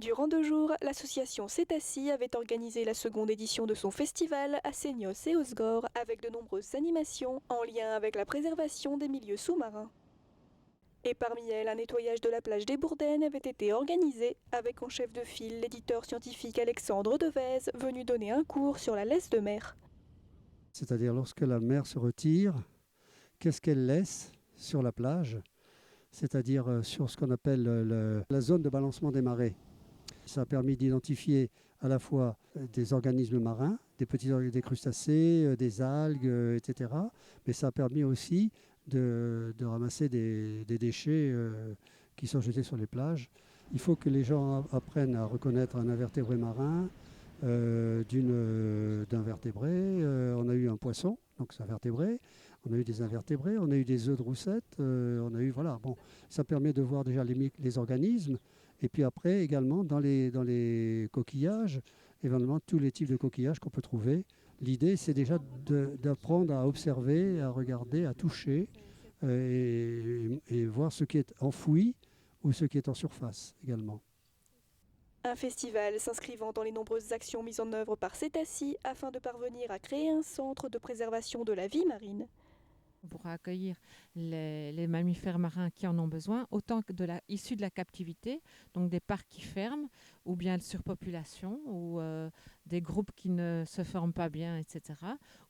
Durant 2 jours, l'association Cétacie avait organisé la seconde édition de son festival à Seignos et Osgore avec de nombreuses animations en lien avec la préservation des milieux sous-marins. Et parmi elles, un nettoyage de la plage des Bourdaines avait été organisé avec en chef de file l'éditeur scientifique Alexandre Devez venu donner un cours sur la laisse de mer. C'est-à-dire lorsque la mer se retire, qu'est-ce qu'elle laisse sur la plage, c'est-à-dire sur ce qu'on appelle la zone de balancement des marées. Ça a permis d'identifier à la fois des organismes marins, des crustacés, des algues, etc. Mais ça a permis aussi de ramasser des déchets qui sont jetés sur les plages. Il faut que les gens apprennent à reconnaître un invertébré marin d'un vertébré. On a eu un poisson, donc c'est un vertébré. On a eu des invertébrés, on a eu des œufs de roussette, on a eu, voilà. Bon, ça permet de voir déjà les organismes. Et puis après, également, dans les coquillages, éventuellement tous les types de coquillages qu'on peut trouver. L'idée, c'est déjà d'apprendre à observer, à regarder, à toucher et voir ce qui est enfoui ou ce qui est en surface également. Un festival s'inscrivant dans les nombreuses actions mises en œuvre par Cétacie afin de parvenir à créer un centre de préservation de la vie marine. On pourra accueillir les mammifères marins qui en ont besoin, autant que issus de la captivité, donc des parcs qui ferment, ou bien de surpopulation, ou des groupes qui ne se forment pas bien, etc.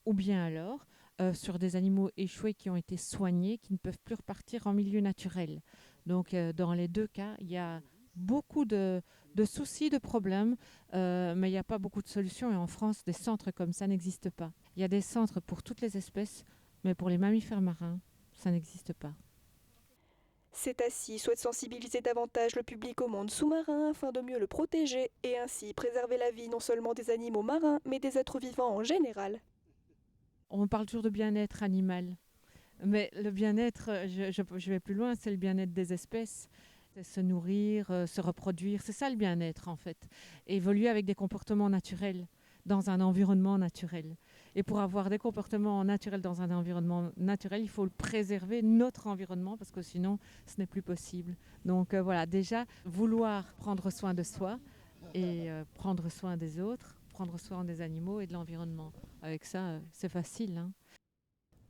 Ou bien alors sur des animaux échoués qui ont été soignés, qui ne peuvent plus repartir en milieu naturel. Donc dans les deux cas, il y a beaucoup de soucis, de problèmes, mais il n'y a pas beaucoup de solutions. Et en France, des centres comme ça n'existent pas. Il y a des centres pour toutes les espèces, mais pour les mammifères marins, ça n'existe pas. Cétacie souhaite sensibiliser davantage le public au monde sous-marin afin de mieux le protéger et ainsi préserver la vie non seulement des animaux marins, mais des êtres vivants en général. On parle toujours de bien-être animal, mais le bien-être, je vais plus loin, c'est le bien-être des espèces. C'est se nourrir, se reproduire, c'est ça le bien-être en fait. Et évoluer avec des comportements naturels dans un environnement naturel. Et pour avoir des comportements naturels dans un environnement naturel, il faut le préserver, notre environnement, parce que sinon, ce n'est plus possible. Donc voilà, déjà, vouloir prendre soin de soi et prendre soin des autres, prendre soin des animaux et de l'environnement. Avec ça, c'est facile, hein.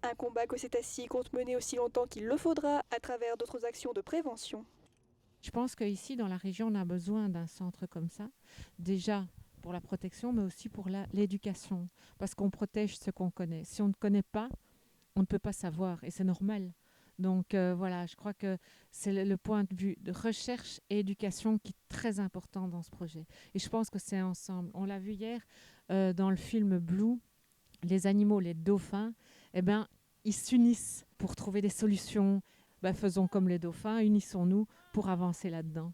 Un combat que Cétacie compte mener aussi longtemps qu'il le faudra à travers d'autres actions de prévention. Je pense qu'ici, dans la région, on a besoin d'un centre comme ça. Déjà, pour la protection, mais aussi pour l'éducation. Parce qu'on protège ce qu'on connaît. Si on ne connaît pas, on ne peut pas savoir. Et c'est normal. Donc voilà, je crois que c'est le point de vue de recherche et éducation qui est très important dans ce projet. Et je pense que c'est ensemble. On l'a vu hier dans le film Blue, les animaux, les dauphins, eh ben, ils s'unissent pour trouver des solutions. Ben, faisons comme les dauphins, unissons-nous pour avancer là-dedans.